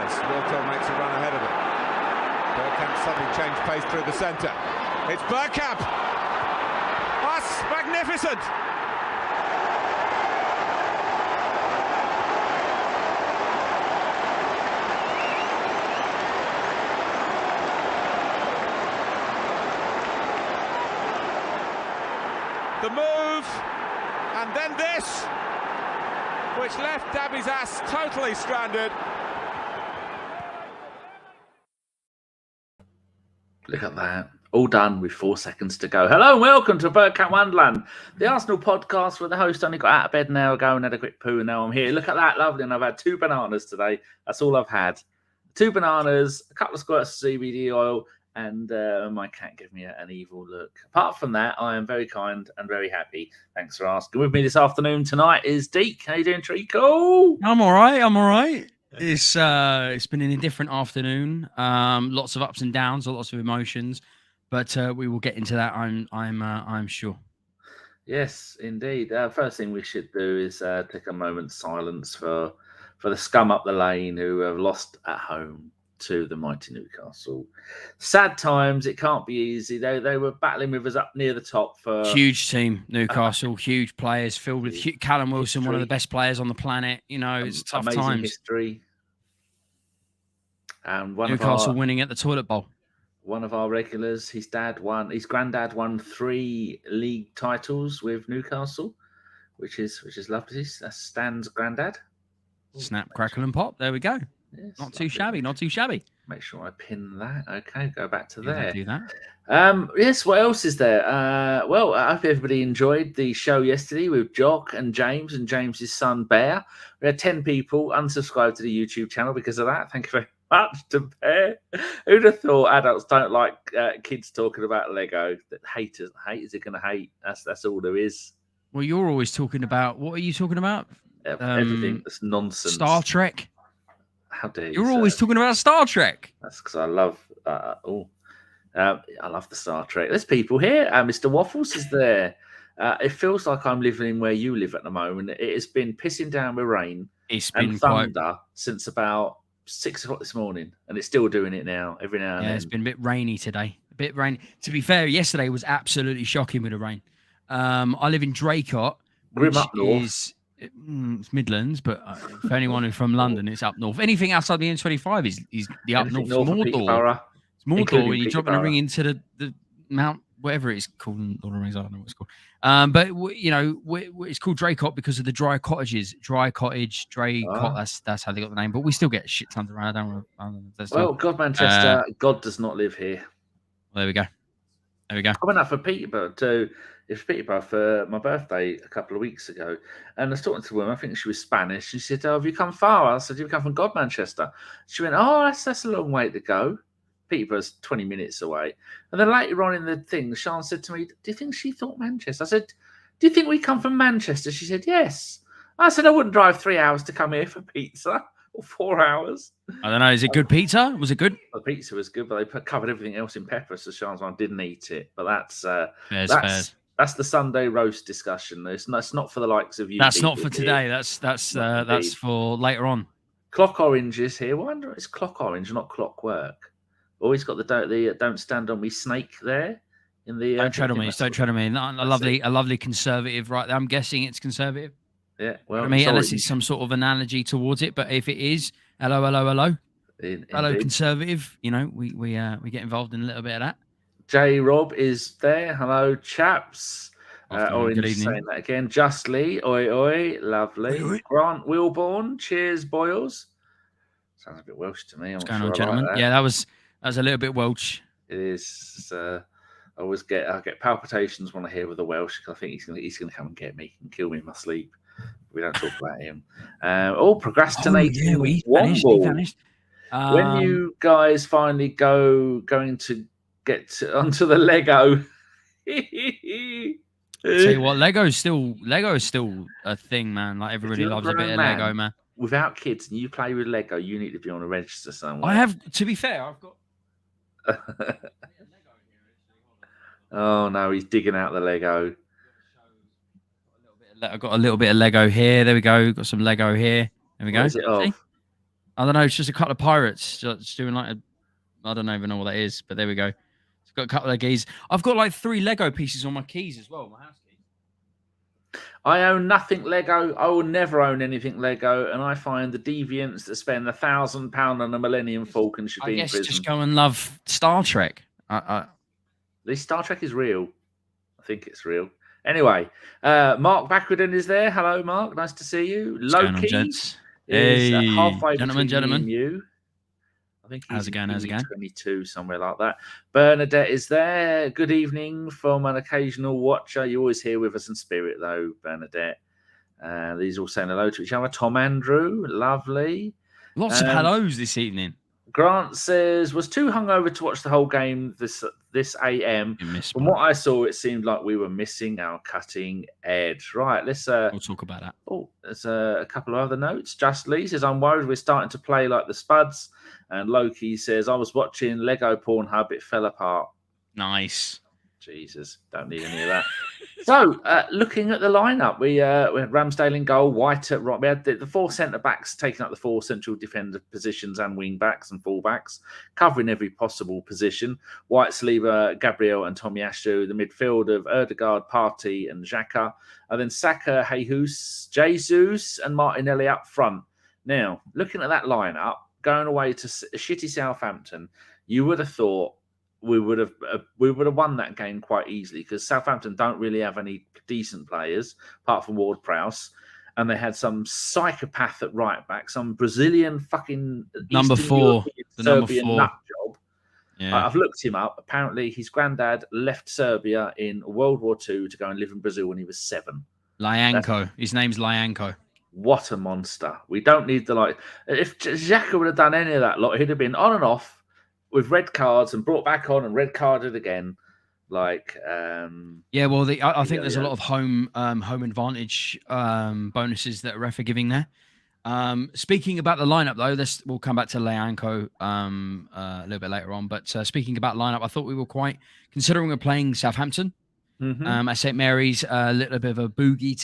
Maitland-Niles. Wilco makes a run ahead of him. Bergkamp suddenly changed pace through the centre. It's Bergkamp! That's magnificent! The move, and then this, which left Dabby's ass totally stranded. Look at that. All done with 4 seconds to go. Hello and welcome to Bergkamp Wonderland, the Arsenal podcast where the host only got out of bed an hour ago and had a quick poo and now I'm here. Look at that, lovely. And I've had 2 bananas today. That's all I've had. 2 bananas, a couple of squirts of CBD oil, and my cat gave me an evil look. Apart from that, I am very kind and very happy. Thanks for asking. With me this afternoon tonight is Deac. How you doing, Treacle? I'm all right. It's been an indifferent afternoon. Lots of ups and downs, lots of emotions, but we will get into that. I'm sure. Yes, indeed. First thing we should do is take a moment's silence for the scum up the lane who have lost at home to the mighty Newcastle. Sad times. It can't be easy. They were battling with us up near the top for huge team. Newcastle, huge players filled with Callum Wilson, history. One of the best players on the planet. You know, it's tough amazing times. History. And Newcastle winning at the toilet bowl. One of our regulars, his granddad won 3 league titles with Newcastle, which is lovely. That's Stan's granddad. Snap, crackle, and pop. There we go. Yes, not too shabby. Make sure I pin that. Okay, go back to there. Do that. Yes, what else is there? Well, I hope everybody enjoyed the show yesterday with Jock and James James's son Bear. We had 10 people unsubscribe to the YouTube channel because of that. Thank you very much to Bear. Who'd have thought adults don't like kids talking about Lego? That haters are going to hate. That's all there is. Well, you're always talking about, what are you talking about? Everything that's nonsense. Star Trek. How dare you? You're always talking about Star Trek. That's because I love. I love the Star Trek. There's people here. Mr. Waffles is there. It feels like I'm living where you live at the moment. It has been pissing down with rain and thunder since about 6 o'clock this morning, and it's still doing it now. Every now and then. It's been a bit rainy today. A bit rainy. To be fair, yesterday was absolutely shocking with the rain. I live in Draycott, which is. It's Midlands, but for anyone who's from London, it's up north. Anything outside the M25 is the up north. Mordor. It's Mordor when you're dropping a ring into the Mount, whatever it's called. Lord of the Rings, I don't know what it's called. But you know, it's called Draycott because of the dry cottages. Dry cottage, Draycott. That's how they got the name. But we still get shit tons around. Well, God, Manchester, God does not live here. Well, there we go. I went up for Peterborough to. It was Peterborough for my birthday a couple of weeks ago. And I was talking to a woman, I think she was Spanish. She said, "Oh, have you come far?" I said, "You've come from God, Manchester." She went, "Oh, that's a long way to go." Peterborough's 20 minutes away. And then later on in the thing, Sean said to me, "Do you think she thought Manchester?" I said, "Do you think we come from Manchester?" She said, "Yes." I said, "I wouldn't drive 3 hours to come here for pizza. Or 4 hours." I don't know. Is it good pizza? Was it good? The pizza was good, but they covered everything else in pepper, so Sean's one didn't eat it. But that's the Sunday roast discussion. It's not for the likes of you. That's not for today. That's for later on. Clock Orange is here. I wonder it's Clock Orange, not Clockwork. Always got the don't stand on me snake there in the. Don't tread on me. Don't tread on me. A lovely conservative right there. I'm guessing it's conservative. Yeah. Well, unless it's some sort of analogy towards it, but if it is, hello. Hello, conservative. You know, we get involved in a little bit of that. J Rob is there. Hello, chaps. Orange good evening. Saying that again. Justly, oi, lovely. Oi. Grant Wilborn, cheers, boils. Sounds a bit Welsh to me. What's going on, gentlemen? Like that. Yeah, that was a little bit Welsh. It is. I get palpitations when I hear with the Welsh because I think he's gonna come and get me and kill me in my sleep. We don't talk about him. Procrastinating. Oh, yeah, he vanished. When you guys finally going to get onto the Lego. Tell you what, Lego is still a thing, man. Like everybody loves a bit of Lego, man. Without kids and you play with Lego, you need to be on a register somewhere. I have, to be fair, I've got. Oh no, he's digging out the Lego. I've got a little bit of Lego here. There we go. Got some Lego here. There we go. What is it of? I don't know. It's just a couple of pirates just doing like I don't even know what that is, but there we go. It's got a couple of keys. I've got like 3 Lego pieces on my keys as well. My house keys. I own nothing Lego. I will never own anything Lego, and I find the deviants that spend £1,000 on a Millennium Falcon should be in prison. Just go and love Star Trek. The Star Trek is real. I think it's real. Anyway, Mark Backwardin is there. Hello, Mark. Nice to see you. Loki is halfway between you. I think he's 22, somewhere like that. Bernadette is there. Good evening from an occasional watcher. You're always here with us in spirit, though, Bernadette. These all saying hello to each other. Tom Andrew, lovely. Lots of hellos this evening. Grant says, was too hungover to watch the whole game this AM. From what I saw, it seemed like we were missing our cutting edge. Right, let's... we'll talk about that. Oh, there's a couple of other notes. Just Lee says, I'm worried we're starting to play like the Spuds. And Loki says, I was watching Lego Pornhub. It fell apart. Nice. Jesus, don't need any of that. So, looking at the lineup, we had Ramsdale in goal, White at right. We had the 4 centre-backs taking up the 4 central defender positions and wing-backs and full-backs, covering every possible position. White, Saliba, Gabriel and Tomiyasu, the midfield of Odegaard, Partey and Xhaka. And then Saka, Jesus and Martinelli up front. Now, looking at that lineup, going away to shitty Southampton, you would have thought we would have won that game quite easily because Southampton don't really have any decent players apart from Ward-Prowse, and they had some psychopath at right back, some Brazilian fucking number 4, the Serbian number 4 nut job. Yeah. I've looked him up. Apparently, his granddad left Serbia in World War II to go and live in Brazil when he was 7. Lyanko. His name's Lyanko. What a monster! We don't need the If Xhaka would have done any of that lot, he'd have been on and off with red cards and brought back on and red carded again. I think there's a lot of home advantage bonuses that ref are giving there. Speaking about the lineup, though, we'll come back to Lyanko a little bit later on. But speaking about lineup, I thought we were considering we're playing Southampton at St Mary's, a little bit of a boogie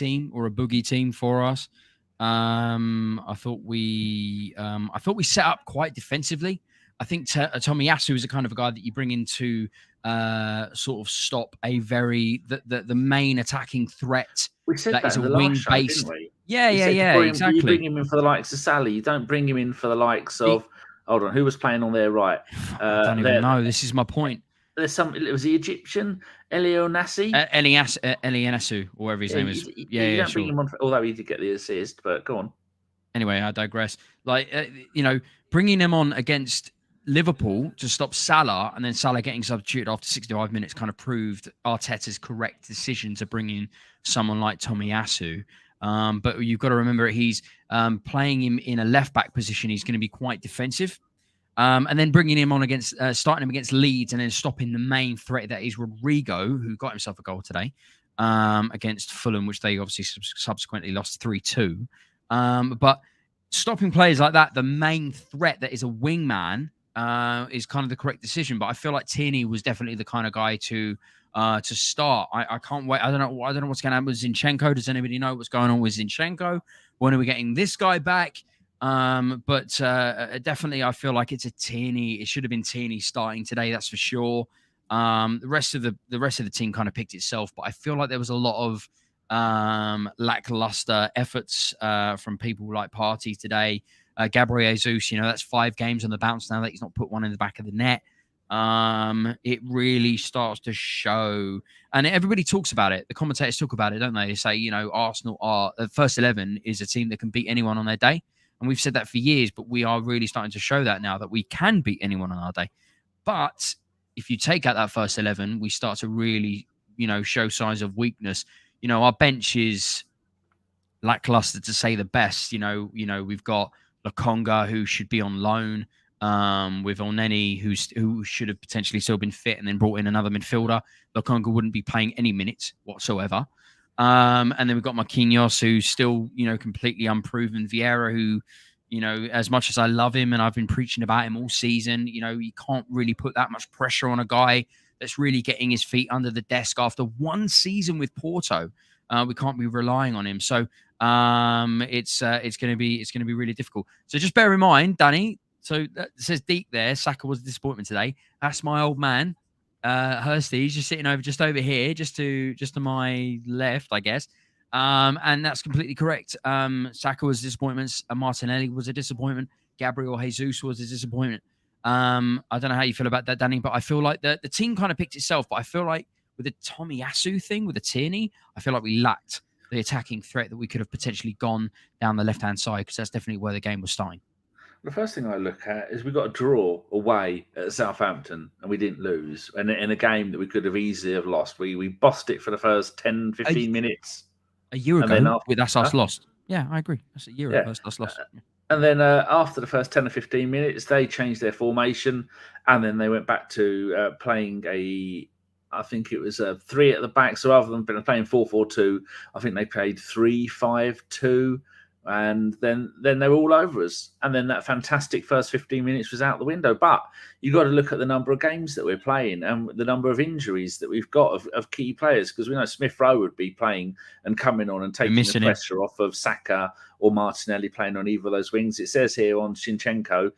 team for us. I thought we set up quite defensively. I think Tomiyasu is the kind of a guy that you bring in to sort of stop the main attacking threat. We said that is in a the wing based. Yeah, exactly. You bring him in for the likes of Sally. You don't bring him in for the likes of. Hold on, who was playing on their right? I don't even know. This is my point. There's it was the Egyptian Elionassi. Elienasu, or whatever his name is. You don't bring him on, although he did get the assist. But go on. Anyway, I digress. Bringing him on against Liverpool to stop Salah, and then Salah getting substituted after 65 minutes kind of proved Arteta's correct decision to bring in someone like Tomiyasu. But you've got to remember he's playing him in a left-back position. He's going to be quite defensive. And then bringing him on starting him against Leeds and then stopping the main threat that is Rodrigo, who got himself a goal today against Fulham, which they obviously subsequently lost 3-2. But stopping players like that, the main threat that is a wingman, is kind of the correct decision. But I feel like Tierney was definitely the kind of guy to start. I can't wait. I don't know what's going to happen with Zinchenko. Does anybody know what's going on with Zinchenko? When are we getting this guy back? But definitely, I feel like it's a Tierney. It should have been Tierney starting today. That's for sure. The rest of the team kind of picked itself, but I feel like there was a lot of lackluster efforts from people like Partey today. Gabriel Jesus, that's 5 games on the bounce now that he's not put one in the back of the net. It really starts to show, and everybody talks about it. The commentators talk about it, don't they? They say, Arsenal are the first 11 is a team that can beat anyone on their day. And we've said that for years, but we are really starting to show that now that we can beat anyone on our day. But if you take out that first 11, we start to really, show signs of weakness. Our bench is lackluster to say the best. We've got Lokonga, who should be on loan, with Elneny, who should have potentially still been fit and then brought in another midfielder. Lokonga wouldn't be playing any minutes whatsoever. And then we've got Marquinhos, who's still, completely unproven. Vieira, who, as much as I love him and I've been preaching about him all season, you can't really put that much pressure on a guy that's really getting his feet under the desk after one season with Porto. We can't be relying on him. So It's going to be really difficult. So just bear in mind, Danny. So that says Deac there. Saka was a disappointment today. That's my old man, Hursty. He's just sitting over here, just to my left, I guess. And that's completely correct. Saka was a disappointment. Martinelli was a disappointment. Gabriel Jesus was a disappointment. I don't know how you feel about that, Danny, but I feel like the team kind of picked itself. But I feel like with the Tomiyasu thing, with the Tierney, I feel like we lacked the attacking threat that we could have potentially gone down the left-hand side, because that's definitely where the game was starting. The first thing I look at is we got a draw away at Southampton and we didn't lose. And in a game that we could have easily have lost, we bossed it for the first 10, 15 minutes. A year ago, that's us lost. Yeah, I agree. That's a year ago, that's us lost. And then after the first 10 or 15 minutes, they changed their formation. And then they went back to playing I think it was 3 at the back. So rather than playing 4-4-2, I think they played 3-5-2. And then they were all over us. And then that fantastic first 15 minutes was out the window. But you've got to look at the number of games that we're playing and the number of injuries that we've got of key players. Because we know Smith Rowe would be playing and coming on and taking the pressure off of Saka or Martinelli playing on either of those wings. It says here on Zinchenko,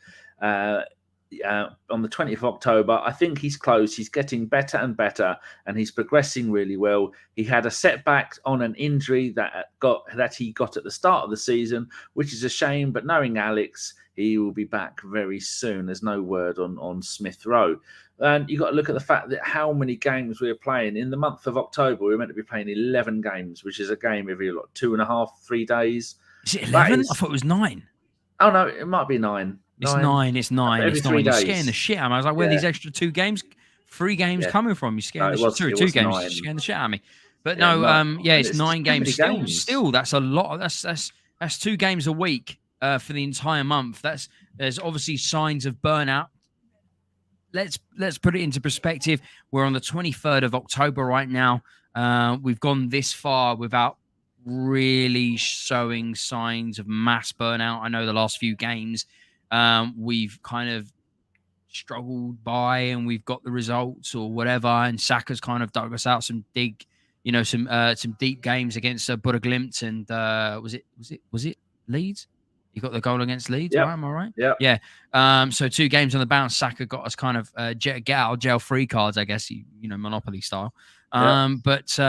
on the 20th of October, I think he's close. He's getting better and better, and he's progressing really well. He had a setback on an injury that he got at the start of the season, which is a shame. But knowing Alex, he will be back very soon. There's no word on Smith Rowe. And you've got to look at the fact that how many games we were playing. In the month of October, we were meant to be playing 11 games, which is a game every 2.5, 3 days. Is it 11? I thought it was 9. Oh, no, it might be 9. It's 9. It's 9. Every 3 days. You're scaring the shit out of me. I was like, where are these extra 2 games, 3 games coming from? You're scaring the shit. 2 games. You're scaring the shit out of me. But it's 9 games. Still, that's a lot. That's 2 games a week for the entire month. There's obviously signs of burnout. Let's put it into perspective. We're on the 23rd of October right now. We've gone this far without really showing signs of mass burnout. I know the last few games we've kind of struggled by and we've got the results or whatever, and Saka's kind of dug us out some deep games against Bukayo and was it Leeds? You got the goal against Leeds, right? Am I right? Yeah. So 2 games on the bounce. Saka got us kind of get out of jail free cards, I guess, Monopoly style. But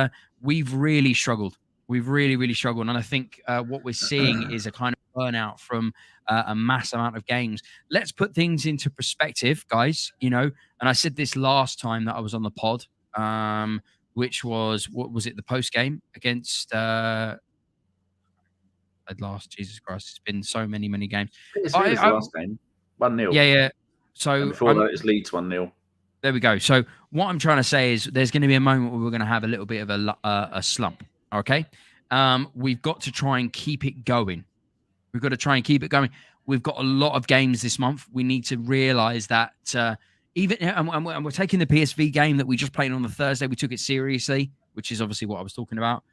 we've really struggled. We've really, really struggled. And I think what we're seeing is a kind of burnout from a mass amount of games. Let's put things into perspective, guys, and I said this last time that I was on the pod, which was, what was it, the post game against Jesus Christ, it's been so many games. It's the last game, 1-0. Yeah. So and before that, it's Leeds 1-0. There we go. So what I'm trying to say is there's going to be a moment where we're going to have a little bit of a slump. Okay. We've got to try and keep it going. We've got a lot of games this month. We need to realize that and we're taking the PSV game that we just played on the Thursday. We took it seriously, which is obviously what I was talking about.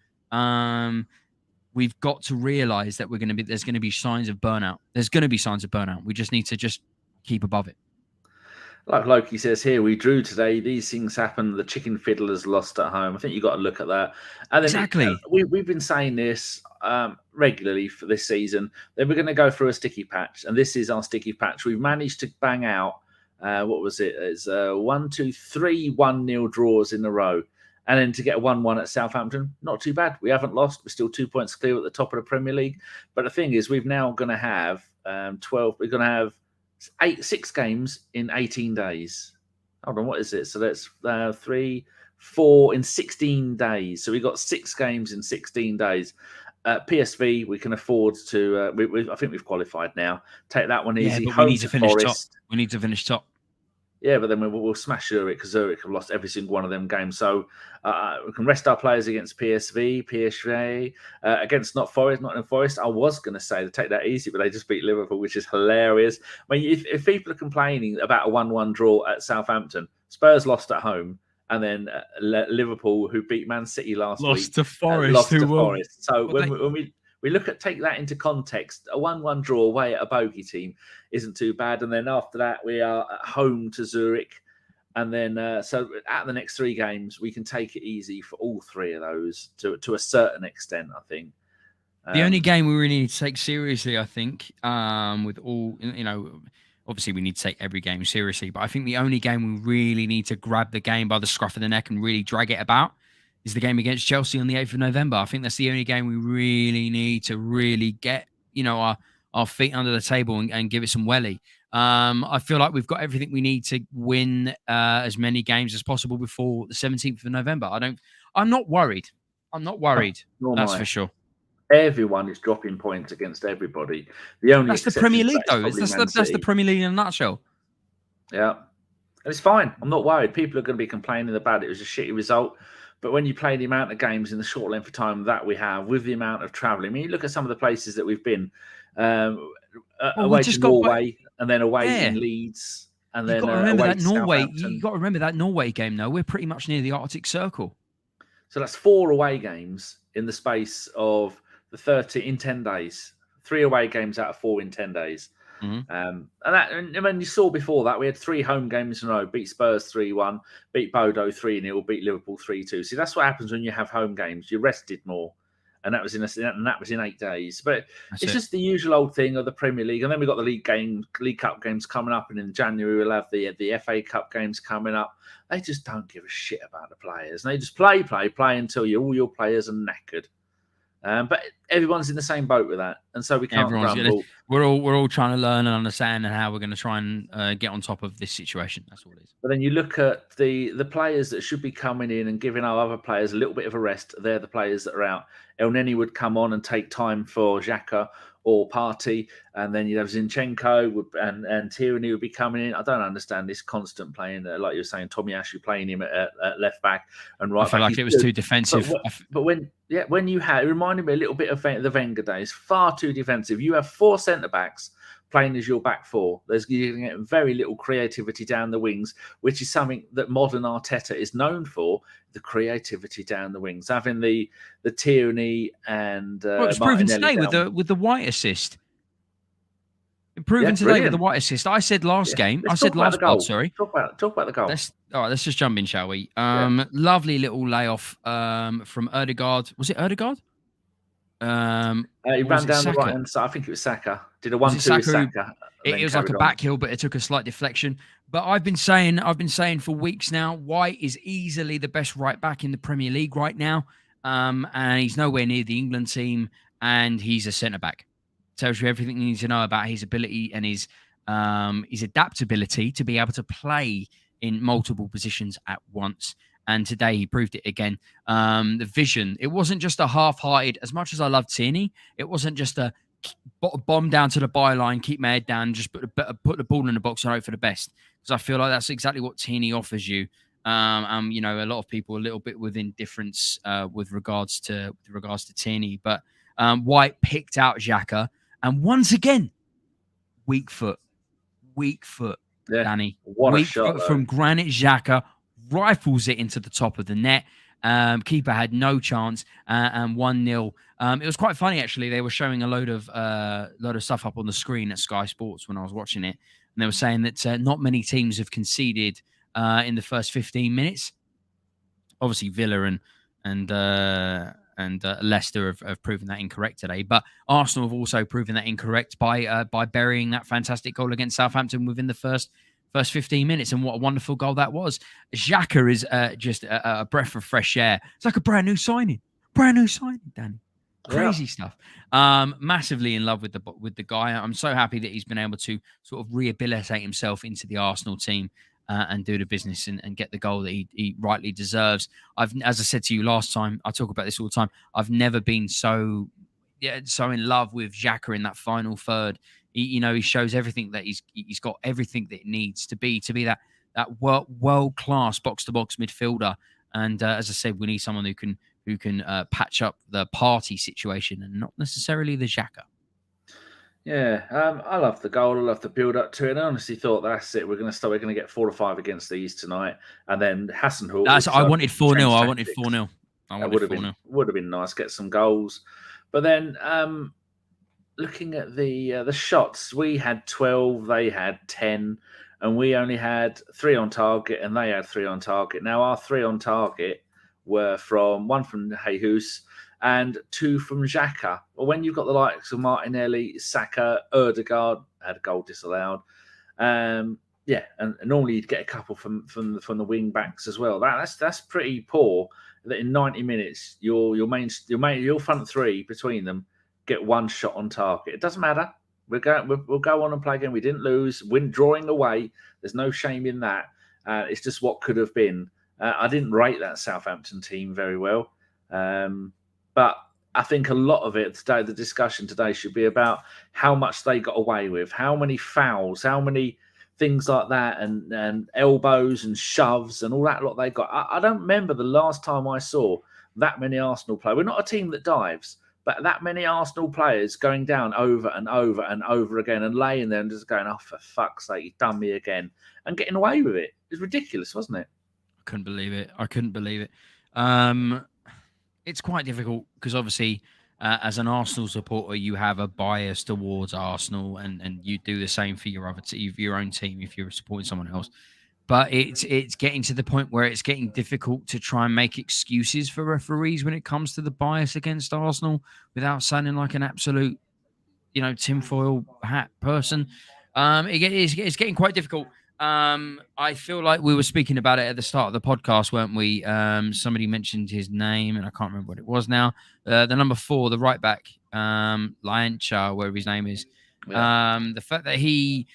We've got to realize that there's going to be signs of burnout. There's going to be signs of burnout. We just need to just keep above it. Like Loki says here, we drew today. These things happen. The chicken fiddlers lost at home. I think you've got to look at that. And then exactly. We've been saying this regularly for this season. Then we're going to go through a sticky patch. And this is our sticky patch. We've managed to bang out, what was it? It's 1, 2, 3 1-0 draws in a row. And then to get a 1-1 at Southampton, not too bad. We haven't lost. We're still 2 points clear at the top of the Premier League. But the thing is, we've now going to have 12. We're going to have 6 games in 18 days. Hold on, what is it? So that's 3, 4 in 16 days. So we've got 6 games in 16 days. PSV, we can afford to. I think we've qualified now. Take that one easy. But we need to finish top. We need to finish top. Yeah, but then we'll smash Zurich because Zurich have lost every single one of them games. So we can rest our players against PSV, against Nottingham Forest. I was going to say to take that easy, but they just beat Liverpool, which is hilarious. I mean, if people are complaining about a 1-1 draw at Southampton, Spurs lost at home, and then Liverpool, who beat Man City last week, lost to Forest. So when we take that into context, a 1-1 draw away at a bogey team isn't too bad. And then after that, we are at home to Zurich. And then, so at the next 3 games, we can take it easy for all 3 of those to a certain extent, I think. The only game we really need to take seriously, I think, with all, obviously we need to take every game seriously, but I think the only game we really need to grab the game by the scruff of the neck and really drag it about is the game against Chelsea on the 8th of November. I think that's the only game we really need to really get, our feet under the table and give it some welly. I feel like we've got everything we need to win as many games as possible before the 17th of November. I'm not worried. That's for sure. Everyone is dropping points against everybody. That's the Premier League, though. That's the Premier League in a nutshell. Yeah. And it's fine. I'm not worried. People are going to be complaining about it. It was a shitty result. But when you play the amount of games in the short length of time that we have, with the amount of travelling, I mean, you look at some of the places that we've been, away to Norway, and then away in Leeds, and then away to Southampton. You've got to remember that Norway game, though. We're pretty much near the Arctic Circle. So that's 4 away games in the space of the 30 in 10 days. 3 away games out of 4 in 10 days. Mm-hmm. And when you saw before that, we had 3 home games in a row: beat Spurs 3-1, beat Bodo 3-0, beat Liverpool 3-2. See, that's what happens when you have home games. You rested more, and that was in 8 days. But it's just the usual old thing of the Premier League. And then we've got the League Cup games coming up, and in January we'll have the FA Cup games coming up. They just don't give a shit about the players. They just play until all your players are knackered. But everyone's in the same boat with that, and so we can't grumble. We're all trying to learn and understand and how we're going to try and get on top of this situation. That's all it is. But then you look at the players that should be coming in and giving our other players a little bit of a rest. They're the players that are out. Elneny would come on and take time for Xhaka or Partey, and then you'd have Zinchenko and Tierney would be coming in. I don't understand this constant playing, like you were saying, Tomiyasu playing him at left back and right back. I feel like it was too defensive. But when you had, it reminded me a little bit of the Wenger days, far too defensive. You have 4 centre-backs playing as your back 4. You're going to get very little creativity down the wings, which is something that modern Arteta is known for, the creativity down the wings. Having the Tierney and it's proven today with the White assist. Proven today with the White assist. I said last game. I said last pod, sorry. Talk about the goal. Let's just jump in, shall we? Lovely little layoff from Odegaard. Was it Odegaard? He ran down the right hand side. I think it was Saka. Did a 1-2 with Saka. It was like a back heel, but it took a slight deflection. But I've been saying for weeks now, White is easily the best right back in the Premier League right now. And he's nowhere near the England team, and he's a centre back. Tells you everything you need to know about his ability and his adaptability to be able to play in multiple positions at once. And today he proved it again. The vision, it wasn't just a half-hearted, as much as I love Tierney, it wasn't just a bomb down to the byline, keep my head down, just put the ball in the box and hope for the best. Because I feel like that's exactly what Tierney offers you. A lot of people a little bit with indifference with regards to Tierney. But White picked out Xhaka. And once again, weak foot, Danny. What weak a shot foot from Granit Xhaka, rifles it into the top of the net. Keeper had no chance, and 1-0. It was quite funny, actually. They were showing a load of stuff up on the screen at Sky Sports when I was watching it, and they were saying that not many teams have conceded in the first 15 minutes. Obviously, Villa and Leicester have proven that incorrect today. But Arsenal have also proven that incorrect by burying that fantastic goal against Southampton within the first 15 minutes. And what a wonderful goal that was. Xhaka is just a breath of fresh air. It's like a brand new signing, Danny. Crazy stuff. Massively in love with the guy. I'm so happy that he's been able to sort of rehabilitate himself into the Arsenal team. And do the business and get the goal that he rightly deserves. As I said to you last time, I talk about this all the time. I've never been so in love with Xhaka in that final third. He shows everything that he's got everything that it needs to be that world class box to box midfielder. And as I said, we need someone who can patch up the Partey situation and not necessarily the Xhaka. Yeah, I love the goal. I love the build up to it. I honestly thought that's it. We're going to get 4 or 5 against these tonight, and then Hasenhüttl. I wanted 4-0. I wanted 4-0. Would have been nice. Get some goals, but then looking at the shots, we had 12, they had 10, and we only had 3 on target, and they had 3 on target. Now our 3 on target were one from Jesus, and 2 from Xhaka. Well, when you've got the likes of Martinelli, Saka, Odegaard, had a goal disallowed. And normally you'd get a couple from the wing backs as well. That's pretty poor. That in 90 minutes your front 3 between them get 1 shot on target. It doesn't matter. We'll go on and play again. We didn't lose. Drawing away. There's no shame in that. It's just what could have been. I didn't rate that Southampton team very well, but I think a lot of it today, the discussion today, should be about how much they got away with, how many fouls, how many things like that, and elbows and shoves and all that lot they got. I don't remember the last time I saw that many Arsenal players. We're not a team that dives, but that many Arsenal players going down over and over and over again and laying there and just going, oh, for fuck's sake, you've done me again, and getting away with it. It was ridiculous, wasn't it? I couldn't believe it. It's quite difficult because obviously as an Arsenal supporter, you have a bias towards Arsenal, and you do the same for your own team if you're supporting someone else. But it's getting to the point where it's getting difficult to try and make excuses for referees when it comes to the bias against Arsenal without sounding like an absolute, tinfoil hat person. It's getting quite difficult. I feel like we were speaking about it at the start of the podcast, weren't we? Somebody mentioned his name, and I can't remember what it was now. The number 4, the right back, Liancha, whatever his name is. Yeah. The fact that he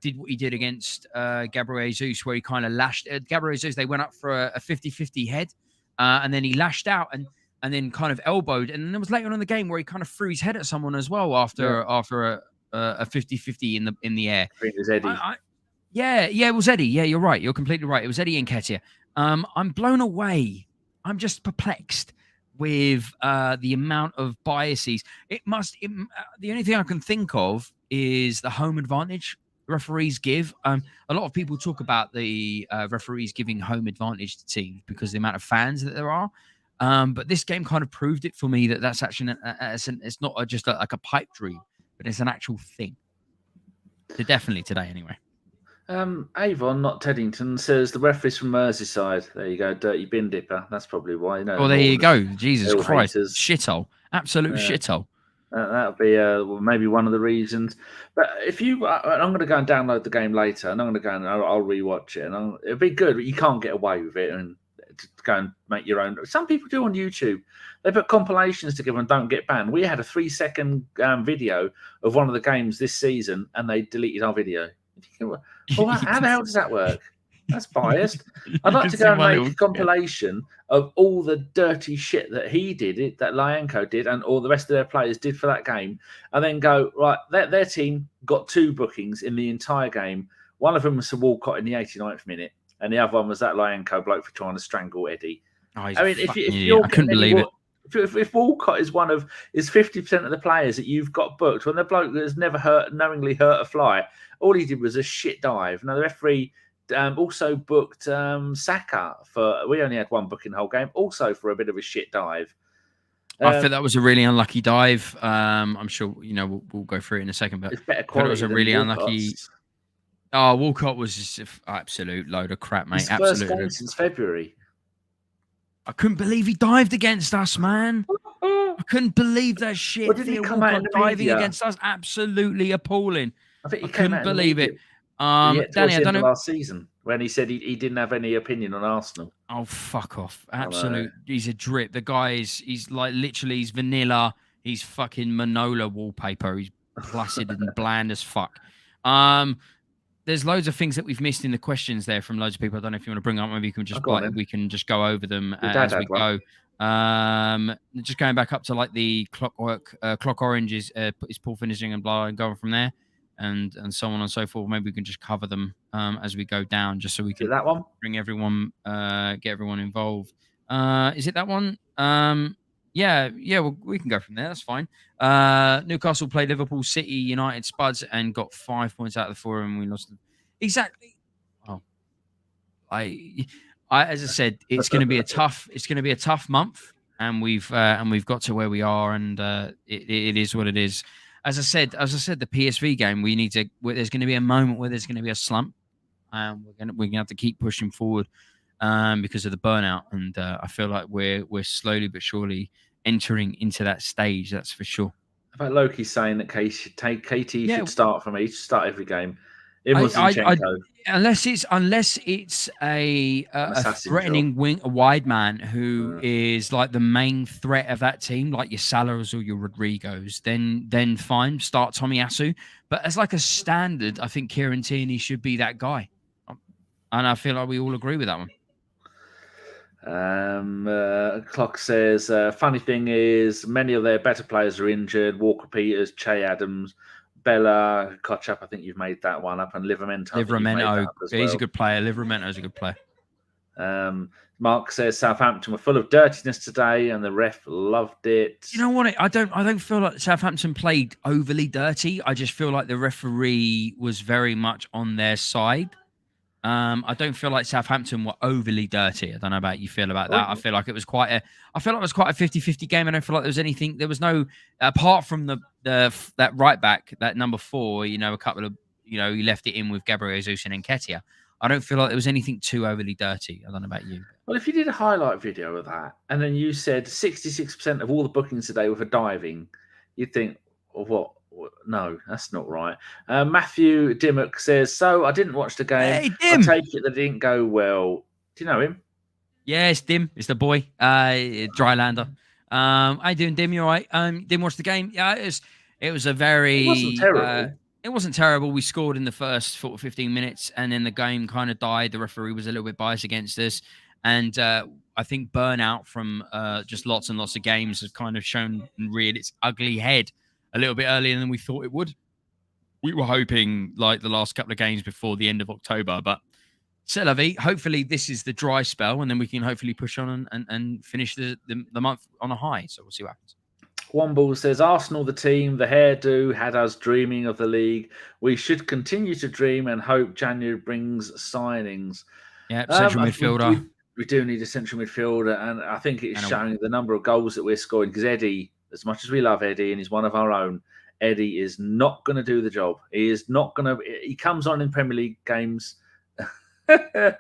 did what he did against Gabriel Jesus, where he kind of lashed. Gabriel Jesus, they went up for a 50-50 head, and then he lashed out and then kind of elbowed. And then there was later on in the game where he kind of threw his head at someone as well after a 50-50 in the air. I think it was Eddie. Yeah, it was Eddie. Yeah, you're right. You're completely right. It was Eddie and Nketiah. I'm blown away. I'm just perplexed with the amount of biases. The only thing I can think of is the home advantage referees give. A lot of people talk about the referees giving home advantage to teams because of the amount of fans that there are. But this game kind of proved it for me that that's actually it's not just like a pipe dream, but it's an actual thing. So definitely today, anyway. Avon, not Teddington, says the referee's from Merseyside. There you go, dirty bin dipper. That's probably why. Well, there you go. Jesus Christ, shithole, absolute shithole. That'll be maybe one of the reasons. But if I'm going to go and download the game later, and I'm going to go and I'll rewatch it, and it'll be good. But you can't get away with it and to go and make your own. Some people do on YouTube. They put compilations together and don't get banned. We had a 3-second video of one of the games this season, and they deleted our video. Well, how the hell does that work? That's biased. I'd like to go and make a compilation of all the dirty shit that he did, that Lianco did, and all the rest of their players did for that game, and then go, right, their team got 2 bookings in the entire game. One of them was Sir Walcott in the 89th minute, and the other one was that Lianco bloke for trying to strangle Eddie. I couldn't believe it. If Walcott is 50% of the players that you've got booked, when the bloke that has never knowingly hurt a fly, all he did was a shit dive. Now the referee also booked Saka for. We only had 1 booking the whole game, also for a bit of a shit dive. I think that was a really unlucky dive. I'm sure we'll go through it in a second, but it's better quality. It was a really unlucky. Oh, Walcott was just an absolute load of crap, mate. First game since February. I couldn't believe he dived against us, man. I couldn't believe that shit. Well, didn't he come out in the diving against us? Absolutely appalling. I think he couldn't believe it. Danny, I don't know. Last season, when he said he didn't have any opinion on Arsenal. Oh, fuck off! Absolute, he's a drip. The guy he's like literally he's vanilla. He's fucking Manola wallpaper. He's placid and bland as fuck. There's loads of things that we've missed in the questions there from loads of people. I don't know if you want to bring up. Maybe we can just go over them as we go. Just going back up to like the clock orange is Paul finishing and blah and going from there, and so on and so forth. Maybe we can just cover them as we go down, just so we can that one bring everyone, get everyone involved. Is it that one? Yeah. Well, we can go from there. That's fine. Newcastle played Liverpool, City, United, Spuds, and got 5 points out of the 4, and we lost them. Exactly. Oh, I as I said, it's going to be a tough. It's going to be a tough month, and we've got to where we are, and it is what it is. As I said, the PSV game, there's going to be a moment where there's going to be a slump, and we're going to have to keep pushing forward. Because of the burnout, and I feel like we're slowly but surely entering into that stage. That's for sure. About Loki saying that KT should start for me. He should start every game. Zinchenko. Unless it's a threatening wing, a wide man who is like the main threat of that team, like your Salahs or your Rodrigos, then fine, start Tomiyasu. But as like a standard, I think Kieran Tierney should be that guy, and I feel like we all agree with that one. Clock says, funny thing is, many of their better players are injured. Walker Peters, Che Adams, Bella, Kotchap, I think you've made that one up, and Livramento. He's a good player. Livramento's a good player. Mark says Southampton were full of dirtiness today, and the ref loved it. You know what? I don't feel like Southampton played overly dirty. I just feel like the referee was very much on their side. I don't feel like Southampton were overly dirty. I don't know about you feel about that. I feel like it was quite a 50-50 game. I don't feel like there was no apart from that right back, that number 4, a couple of, he left it in with Gabriel Jesus and Nketiah. I don't feel like there was anything too overly dirty. I don't know about you. Well, if you did a highlight video of that and then you said 66% of all the bookings today were for diving, you'd think, well, what? No, that's not right. Matthew Dimmock says, so I didn't watch the game. Hey, Dim. I take it that didn't go well. Do you know him? Yeah, it's Dim. It's the boy, Drylander. How you doing, Dim? You all right? Didn't watch the game. Yeah, it was a very... It wasn't terrible. It wasn't terrible. We scored in the first 15 minutes, and then the game kind of died. The referee was a little bit biased against us. And I think burnout from just lots and lots of games has kind of shown and reared its ugly head a little bit earlier than we thought it would. We were hoping like the last couple of games before the end of October, but c'est la vie. Hopefully this is the dry spell, and then we can hopefully push on and finish the month on a high. So we'll see what happens. Womble says, Arsenal, the team, the hairdo had us dreaming of the league. We should continue to dream and hope January brings signings. Yeah, central midfielder. We do need a central midfielder, and I think it's showing the number of goals that we're scoring, because Eddie, as much as we love Eddie and he's one of our own, Eddie is not going to do the job. He is not going to. He comes on in Premier League games, and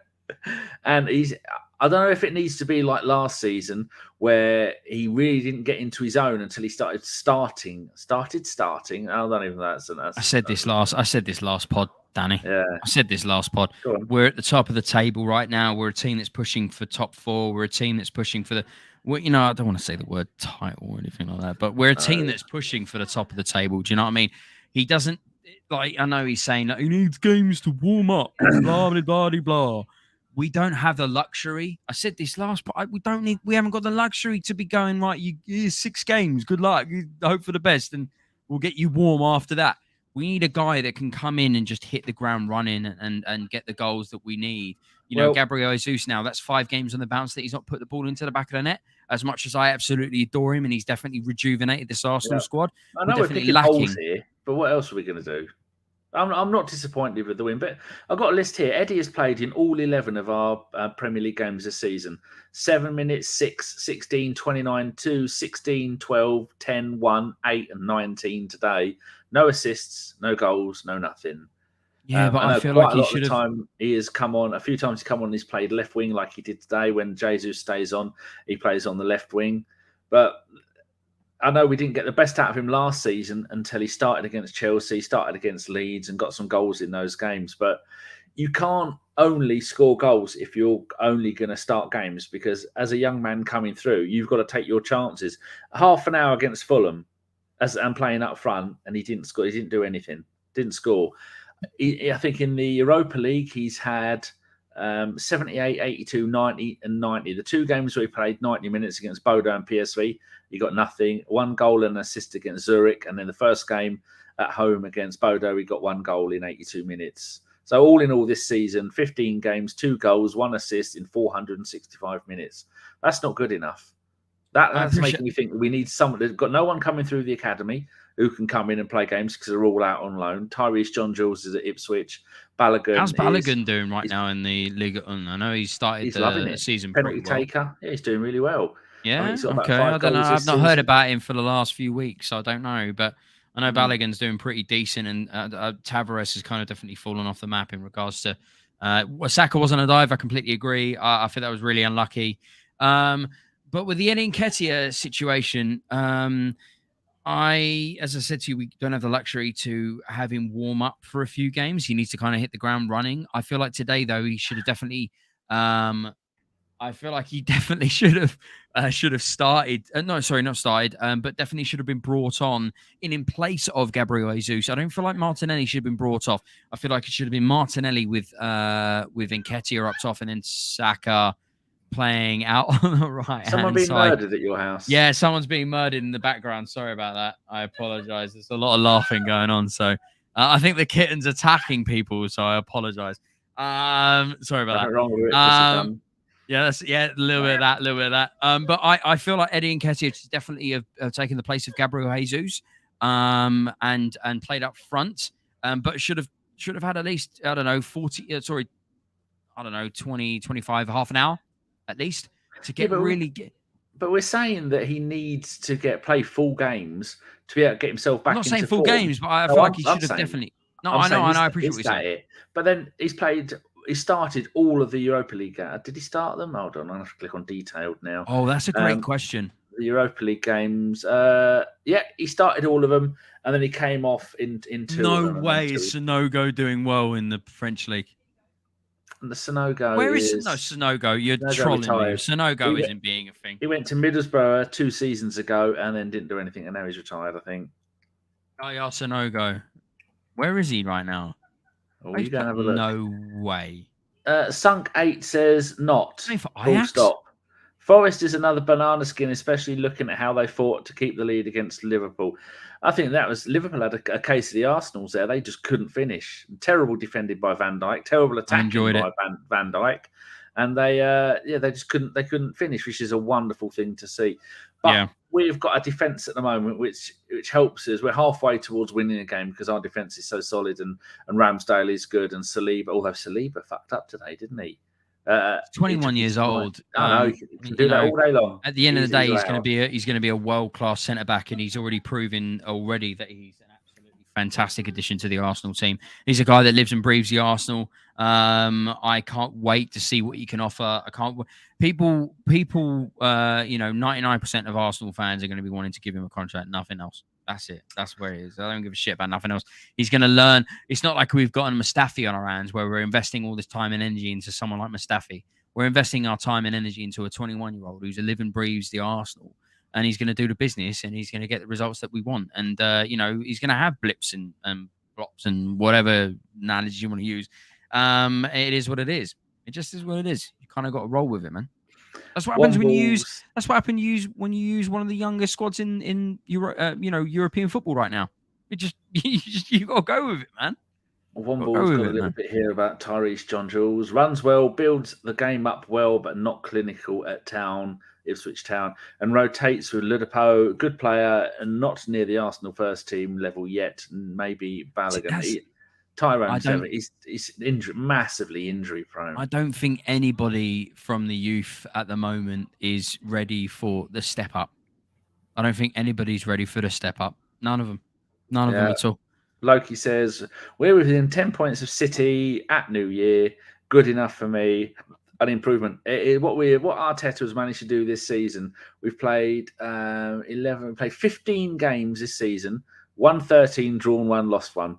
I don't know if it needs to be like last season where he really didn't get into his own until he started starting. I don't even know. I said this last pod, Danny. Yeah. I said this last pod. We're at the top of the table right now. We're a team that's pushing for top 4. We're a team that's pushing for I don't want to say the word title or anything like that, but we're a team that's pushing for the top of the table. Do you know what I mean? He doesn't, I know he's saying that he needs games to warm up, blah, blah, blah, blah. We don't have the luxury. I said this last, but we haven't got the luxury to be going, right, you 6 games, good luck, you hope for the best, and we'll get you warm after that. We need a guy that can come in and just hit the ground running and get the goals that we need. Gabriel Jesus now, that's 5 games on the bounce that he's not put the ball into the back of the net. As much as I absolutely adore him, and he's definitely rejuvenated this Arsenal squad. I know we're picking holes here, but what else are we going to do? I'm not disappointed with the win, but I've got a list here. Eddie has played in all 11 of our Premier League games this season. 7 minutes, 6, 16, 29, 2, 16, 12, 10, 1, 8, and 19 today. No assists, no goals, no nothing. Yeah, but I feel like he should have. He has come on a few times. He's come on. He's played left wing like he did today. When Jesus stays on, he plays on the left wing. But I know we didn't get the best out of him last season until he started against Chelsea, started against Leeds, and got some goals in those games. But you can't only score goals if you're only going to start games, because as a young man coming through, you've got to take your chances. Half an hour against Fulham, and playing up front, and he didn't score. He didn't do anything. Didn't score. I think in the Europa League, he's had 78, 82, 90, and 90. The 2 games where he played 90 minutes against Bodo and PSV, he got nothing. 1 goal and an assist against Zurich. And then the first game at home against Bodo, he got 1 goal in 82 minutes. So all in all this season, 15 games, 2 goals, 1 assist in 465 minutes. That's not good enough. That's making me think that we need someone. There's got no one coming through the academy who can come in and play games because they're all out on loan. Tyrese John-Jules is at Ipswich. Balogun. How's Balogun doing right now in the Liga? I know he started the season penalty pretty well. Taker. Yeah, he's doing really well. Yeah, okay. I don't know. I've not heard about him for the last few weeks. So I don't know, but I know Balogun's doing pretty decent, and Tavares has kind of definitely fallen off the map in regards to Saka wasn't a dive. I completely agree. I think that was really unlucky. But with the Nketiah situation, as I said to you, we don't have the luxury to have him warm up for a few games. He needs to kind of hit the ground running. I feel like today, though, he should have definitely. I feel like he definitely should have started. No, sorry, not started. But definitely should have been brought on in place of Gabriel Jesus. I don't feel like Martinelli should have been brought off. I feel like it should have been Martinelli with Nketiah up top, and then Saka playing out on the right. Someone being murdered at your house. Yeah, someone's being murdered in the background. Sorry about that. I apologize. There's a lot of laughing going on. So I think the kitten's attacking people. So I apologize. Sorry about that. Wrong with it, yeah, a little bit of that. But I feel like Eddie Nketiah should definitely have taken the place of Gabriel Jesus, and played up front. But should have had at least 20, 25, half an hour at least to get But we're saying that he needs to play full games to be able to get himself back. I'm not saying full form. games, but I feel like he should have definitely. No, I know. I appreciate what you're saying. But then he started all of the Europa League. Did he start them? Hold on, I have to click on detailed now. Oh, that's a great question. The Europa League games. He started all of them, and then he came off into. No way is Sonogo doing well in the French league. And the Sonogo. Where is Sonogo? You're trolling me. Sonogo isn't being a thing. He went to Middlesbrough 2 seasons ago and then didn't do anything, and now he's retired, I think. Oh, yeah, Sonogo. Where is he right now? Oh, you go and have a look. No way. Sunk 8 says not. Full stop. Forest is another banana skin, especially looking at how they fought to keep the lead against Liverpool. I think that was Liverpool had a case of the Arsenals there. They just couldn't finish. Terrible defended by Van Dijk. Terrible attacking by Van Dijk, and they just couldn't finish, which is a wonderful thing to see. But we've got a defence at the moment which helps us. We're halfway towards winning a game because our defence is so solid, and Ramsdale is good, and Saliba. Although Saliba fucked up today, didn't he? 21 years old. I know, he can do that all day long. At the end of the day, he's going to be a world-class centre back, and he's already proven that he's an absolutely fantastic addition to the Arsenal team. He's a guy that lives and breathes the Arsenal. I can't wait to see what he can offer. People. 99% of Arsenal fans are going to be wanting to give him a contract. Nothing else. That's it. That's where it is. I don't give a shit about nothing else. He's going to learn. It's not like we've gotten Mustafi on our hands where we're investing all this time and energy into someone like Mustafi. We're investing our time and energy into a 21-year-old who's a live and breathes the Arsenal, and he's going to do the business, and he's going to get the results that we want. And, he's going to have blips and flops and whatever analogy you want to use. It is what it is. It just is what it is. You kind of got to roll with it, man. That's what happens when you use. That's what happens when you use one of the youngest squads in European football right now. You got to go with it, man. One ball's got a little bit here about Tyrese John-Jules. Runs well, builds the game up well, but not clinical at Ipswich Town, and rotates with Ludapo. Good player, and not near the Arsenal first team level yet. Maybe Balogun. Tyrone 7, he's massively injury prone. I don't think anybody from the youth at the moment is ready for the step up. I don't think anybody's ready for the step up. None of them at all. Loki says, we're within 10 points of City at New Year. Good enough for me. An improvement. What Arteta has managed to do this season, we've played 15 games this season, won 13, drawn 1, lost 1.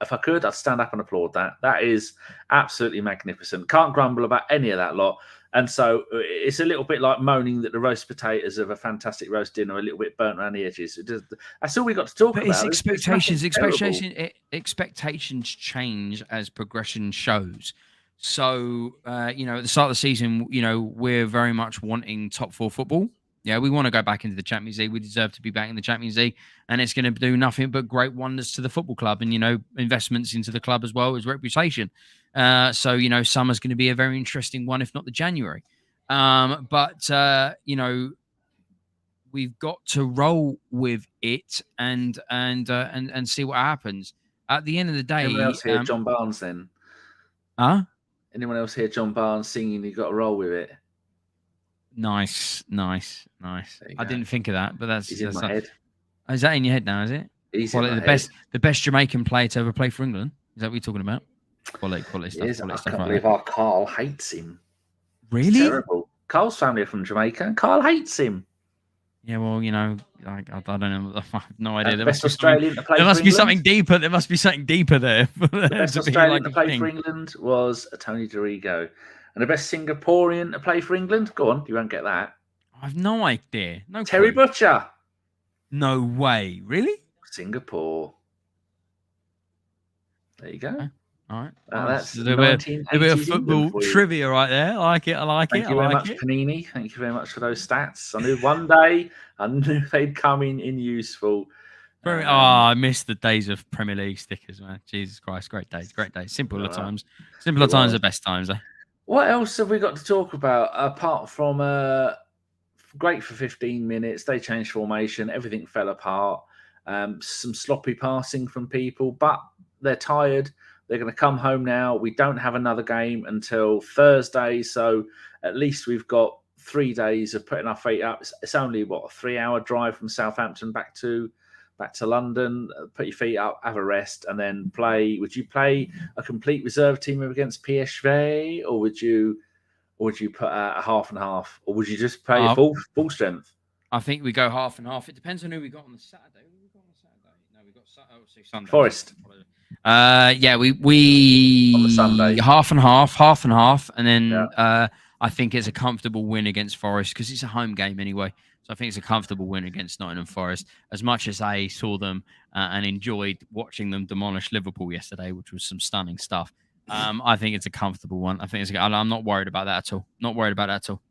If I could, I'd stand up and applaud that. That is absolutely magnificent. Can't grumble about any of that lot. And so it's a little bit like moaning that the roast potatoes of a fantastic roast dinner are a little bit burnt around the edges. That's all we got to talk about. It's expectations. Expectations change as progression shows. So, at the start of the season, we're very much wanting top 4 football. Yeah, we want to go back into the Champions League. We deserve to be back in the Champions League, and it's going to do nothing but great wonders to the football club, and investments into the club as well as reputation. Summer's going to be a very interesting one, if not the January. We've got to roll with it and see what happens. At the end of the day, anyone else hear John Barnes then? Anyone else hear John Barnes singing? You got to roll with it. Nice. I didn't think of that, but that's in my head. Is that in your head now? Is it? He's the best Jamaican player to ever play for England. Is that what you're talking about? Quality stuff. I can't believe our Carl hates him. Really? It's terrible. Carl's family are from Jamaica, and Carl hates him. Yeah, well, I don't know. I have no idea. There must be Australian to play there for must be England. something deeper. There must be something deeper there. The best Australian to play for England was Tony Dorigo. And the best Singaporean to play for England? Go on, you won't get that. I've no idea. No Terry clue. Butcher. No way. Really? Singapore. There you go. Okay. All right. That's a bit of football trivia right there. I like it. Thank you very much, Panini. Thank you very much for those stats. I knew one day they'd come in useful. I missed the days of Premier League stickers, man. Jesus Christ, great days. Simpler times. Simpler times are best times, eh? What else have we got to talk about apart from great for 15 minutes? They changed formation. Everything fell apart. Some sloppy passing from people, but they're tired. They're going to come home now. We don't have another game until Thursday, so at least we've got 3 days of putting our feet up. It's only, a 3-hour drive from Southampton back to London. Put your feet up, have a rest, and then play. Would you play a complete reserve team against PSV, or would you put a half and half, or would you just play full strength? I think we go half and half. It depends on who we got on the Saturday. No, we got Sunday. Forest. Yeah, we on the Sunday half and half, and then I think it's a comfortable win against Forest because it's a home game anyway. So I think it's a comfortable win against Nottingham Forest. As much as I saw them and enjoyed watching them demolish Liverpool yesterday, which was some stunning stuff, I think it's a comfortable one. I'm not worried about that at all. Not worried about that at all.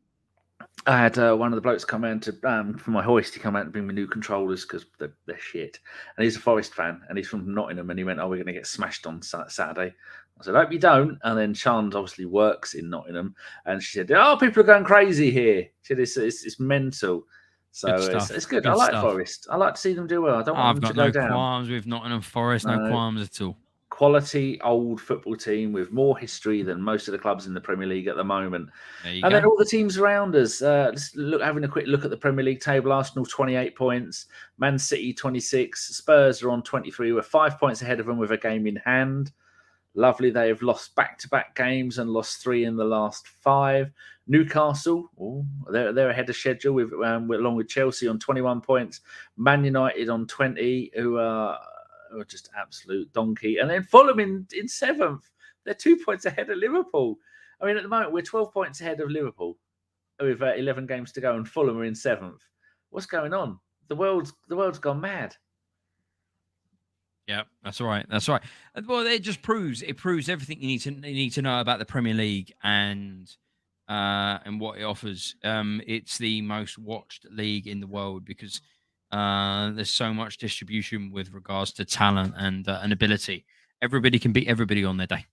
I had one of the blokes come in to for my hoist. He come out to bring me new controllers because they're shit. And he's a Forest fan, and he's from Nottingham. And he went, "Oh, we're going to get smashed on Saturday." I said, "Hope you don't." And then Sean obviously works in Nottingham, and she said, "Oh, people are going crazy here." She said, "It's mental." So it's good. I like Forest. I like to see them do well. I don't want them to go down. I've got no qualms with Nottingham Forest. No qualms at all. Quality old football team with more history than most of the clubs in the Premier League at the moment. And then all the teams around us. Having a quick look at the Premier League table. Arsenal 28 points, Man City 26, Spurs are on 23. We're 5 points ahead of them with a game in hand. Lovely. They have lost back-to-back games and lost 3 in the last 5. Newcastle, they're ahead of schedule along with Chelsea on 21 points. Man United on 20, who are just absolute donkey. And then Fulham in 7th. They're 2 points ahead of Liverpool. I mean, at the moment, we're 12 points ahead of Liverpool with 11 games to go, and Fulham are in 7th. What's going on? The world's gone mad. Yeah, that's right. Well, it just proves everything you need to know about the Premier League and what it offers. It's the most watched league in the world because there's so much distribution with regards to talent and ability. Everybody can beat everybody on their day.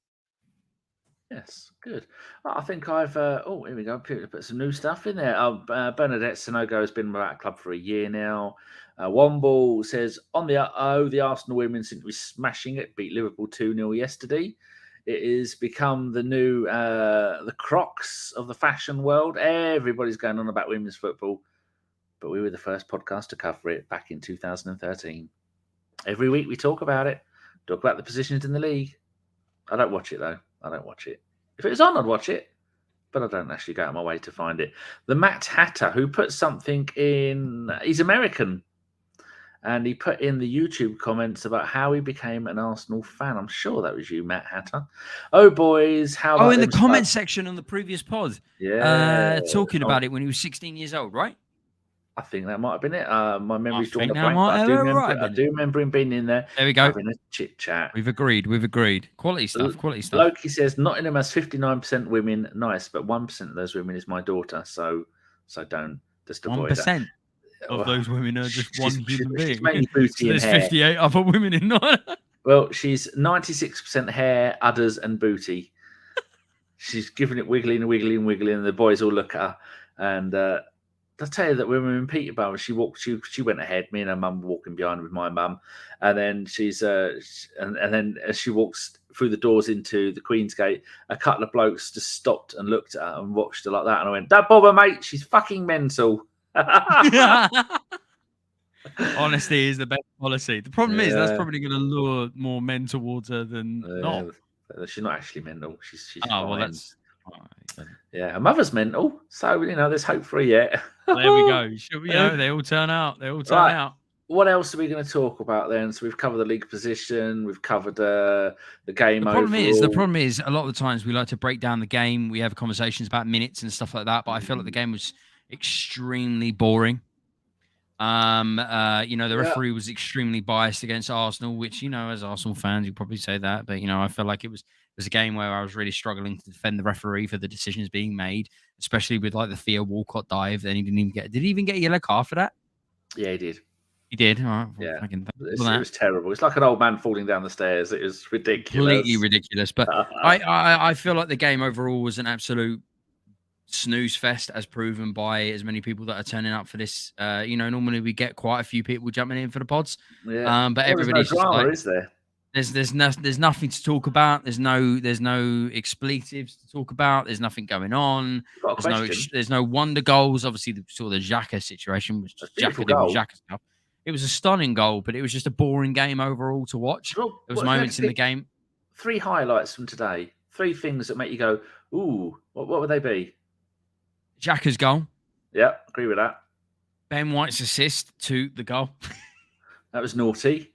Yes, good. I think I've... here we go. Put some new stuff in there. Bernadette Sonogo has been at a club for a year now. Womble says, the Arsenal women seem to be smashing it. Beat Liverpool 2-0 yesterday. It has become the new... the Crocs of the fashion world. Everybody's going on about women's football. But we were the first podcast to cover it back in 2013. Every week we talk about it. Talk about the positions in the league. I don't watch it, though. I don't watch it. If it was on, I'd watch it. But I don't actually go out of my way to find it. The Matt Hatter, who put something in... He's American. And he put in the YouTube comments about how he became an Arsenal fan. I'm sure that was you, Matt Hatter. Oh, boys, how about... in the comment section on the previous pod. Yeah. Talking about it when he was 16 years old, right? I think that might have been it. My memory's drawn a blank. I do remember him being in there. There we go. Having a chit chat. We've agreed. Quality stuff. Loki says Nottingham has 59% women. Nice, but 1% of those women is my daughter. So don't just avoid 1% of those women are just one human being. She's mainly booty and hair. There's 58 other women in Nottingham. Well, she's 96% hair, udders, and booty. She's giving it wiggling, and the boys all look at her. And I'll tell you that when we were in Peterborough, she went ahead. Me and her mum were walking behind with my mum, and then and then as she walks through the doors into the Queen's Gate, a couple of blokes just stopped and looked at her and watched her like that. And I went, "Don't bother, mate. She's fucking mental." Honesty is the best policy. The problem is that's probably going to lure more men towards her than not. She's not actually mental. She's well, fine. Yeah, her mother's mental, so there's hope for her yet. There we go. They all turn out. Out. What else are we going to talk about then? So we've covered the league position, we've covered the game. The problem is, a lot of the times we like to break down the game. We have conversations about minutes and stuff like that, but I feel like the game was extremely boring. The referee was extremely biased against Arsenal, which, as Arsenal fans, you probably say that, but I felt like it was a game where I was really struggling to defend the referee for the decisions being made, especially with like the Theo Walcott dive. Then he didn't even did he even get a yellow card for that? Yeah, he did. He did. All right. Yeah, it was terrible. It's like an old man falling down the stairs. It was ridiculous, completely ridiculous. But I feel like the game overall was an absolute snooze fest, as proven by as many people that are turning up for this. Normally we get quite a few people jumping in for the pods. Yeah. But everybody's no drama, is there? There's nothing to talk about. There's no expletives to talk about. There's nothing going on. There's no wonder goals. Obviously, the Xhaka situation, which Xhaka did with Xhaka stuff. It was a stunning goal, but it was just a boring game overall to watch. There was moments in the game. 3 highlights from today. 3 things that make you go, ooh, what would they be? Xhaka's goal. Yeah, agree with that. Ben White's assist to the goal. That was naughty.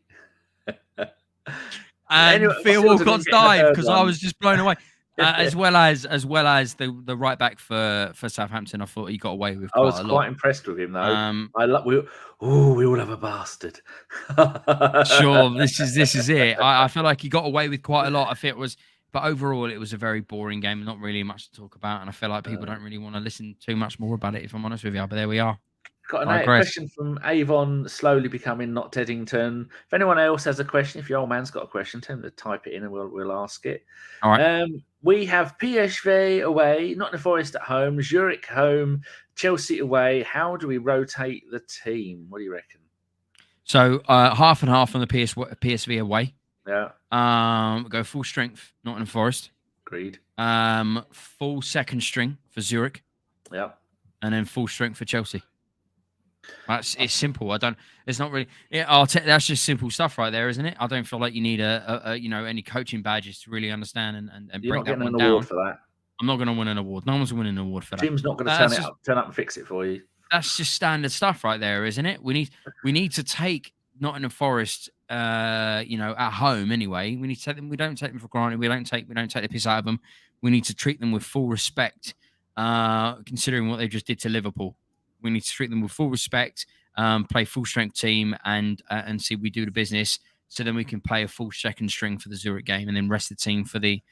And Theo Walcott's dive, because I was just blown away. As well as the right back for Southampton, I thought he got away with. I was quite impressed with him though. We all have a bastard. Sure, this is it. I feel like he got away with quite a lot. I think it was, but overall it was a very boring game. Not really much to talk about, and I feel like people don't really want to listen too much more about it. If I'm honest with you, but there we are. Got a question from Avon, slowly becoming Not Teddington. If anyone else has a question, if your old man's got a question, tell him to type it in and we'll ask it. All right. We have PSV away, Nottingham Forest at home, Zurich home, Chelsea away. How do we rotate the team? What do you reckon? So half and half on the PSV away. Yeah. Go full strength Nottingham Forest. Agreed. Full second string for Zurich. Yeah. And then full strength for Chelsea. It's simple. It's not really. Yeah, that's just simple stuff right there, isn't it? I don't feel like you need any coaching badges to really understand and break that one down. You're not getting an award for that. I'm not going to win an award. No one's winning an award for that. Jim's not going to turn up and fix it for you. That's just standard stuff right there, isn't it? We need to take Nottingham Forest, at home anyway. We need to take them. We don't take them for granted. We don't take the piss out of them. We need to treat them with full respect, considering what they just did to Liverpool. We need to treat them with full respect, play full strength team, and see we do the business. So then we can play a full second string for the Zurich game, and then rest the team for the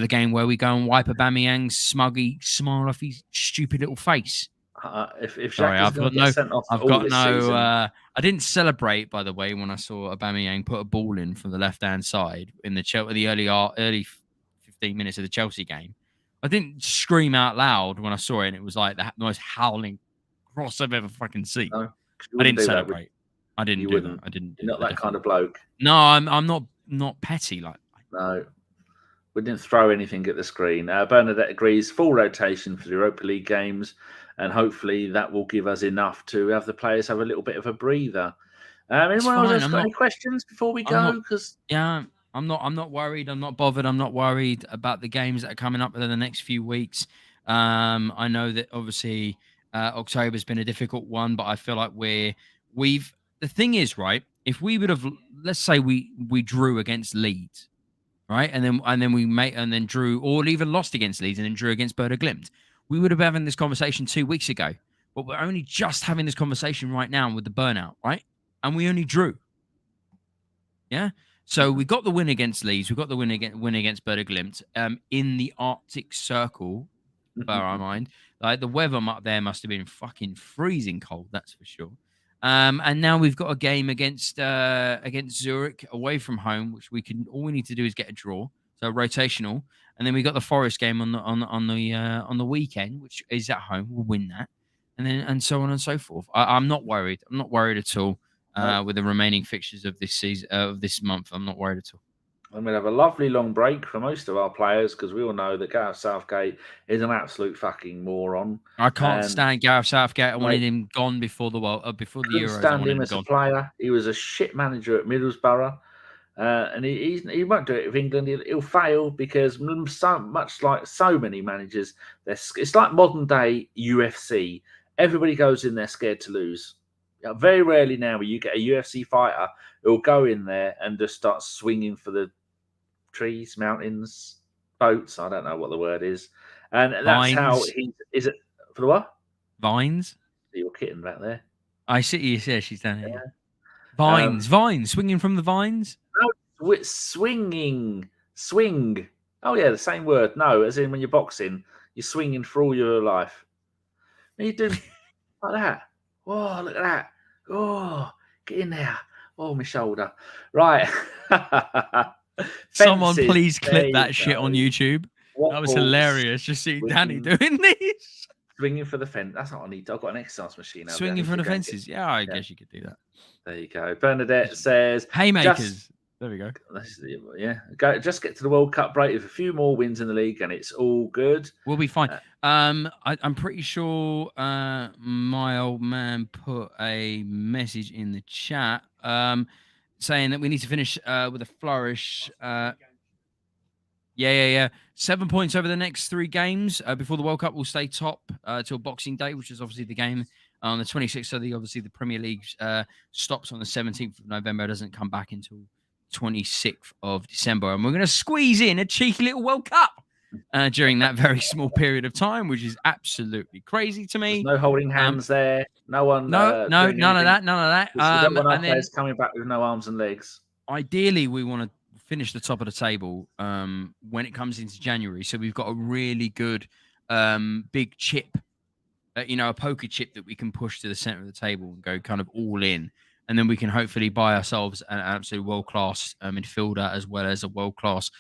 game where we go and wipe Aubameyang's smuggy smile off his stupid little face. Sorry, I've got no. I didn't celebrate, by the way, when I saw Aubameyang put a ball in from the left-hand side in the early 15 minutes of the Chelsea game. I didn't scream out loud when I saw it, and it was like the most howling cross I've ever fucking seen. No, I didn't celebrate. I didn't do that. I didn't. You're not that kind of bloke. No, I'm not petty like. No, we didn't throw anything at the screen. Bernadette agrees. Full rotation for the Europa League games, and hopefully that will give us enough to have the players have a little bit of a breather. Anyone else got any questions before we go? I'm not worried. I'm not bothered. I'm not worried about the games that are coming up in the next few weeks. I know that obviously. October's been a difficult one, but I feel like we've. The thing is, right? If we would have, let's say we drew against Leeds, right, and then drew, or even lost against Leeds and then drew against Werder Glimt, we would have been having this conversation 2 weeks ago. But we're only just having this conversation right now with the burnout, right? And we only drew. Yeah. So we got the win against Leeds. We got the win against Werder Glimt. In the Arctic Circle, bear in mind. Like the weather up there must have been fucking freezing cold, that's for sure. And now we've got a game against Zurich away from home, which all we need to do is get a draw, so rotational. And then we got the Forest game on the weekend, which is at home. We'll win that, and so on and so forth. I'm not worried. I'm not worried at all with the remaining fixtures of this season of this month. I'm not worried at all. And we'll have a lovely long break for most of our players because we all know that Gareth Southgate is an absolute fucking moron. I can't stand Gareth Southgate. I wanted him gone before the Euros. Stand him as a player. He was a shit manager at Middlesbrough. And he won't do it with England. He'll fail because so much like so many managers, it's like modern day UFC. Everybody goes in there scared to lose. Very rarely now will you get a UFC fighter who'll go in there and just start swinging for the trees, mountains, boats. I don't know what the word is. And that's Vines. how he is it for the what? Vines. Your kitten back there. I see. Yeah, she's down here. Yeah. Vines, swinging from the vines. No, swing. Oh yeah, the same word. No, as in when you're boxing, you're swinging for all your life. And you do like that. Oh, look at that. Oh, get in there. Oh, my shoulder. Right. Someone please clip that shit on YouTube. That was hilarious. Just seeing Danny doing this. Swinging for the fence. That's what I need. I've got an exercise machine. Swinging for the fences. Yeah, I guess you could do that. There you go. Bernadette says... Haymakers. There we go. Yeah. Just get to the World Cup break with a few more wins in the league and it's all good. We'll be fine. I'm pretty sure my old man put a message in the chat saying that we need to finish with a flourish. Yeah. 7 points over the next 3 games before the World Cup. We'll stay top till Boxing Day, which is obviously the game on the 26th. So obviously the Premier League stops on the 17th of November. It doesn't come back until 26th of December. And we're going to squeeze in a cheeky little World Cup during that very small period of time, which is absolutely crazy to me. There's no holding hands there. No one. None of that. We don't want our players coming back with no arms and legs. Ideally, we want to finish the top of the table when it comes into January. So we've got a really good big chip, a poker chip that we can push to the center of the table and go kind of all in. And then we can hopefully buy ourselves an absolute world-class midfielder as well as a world-class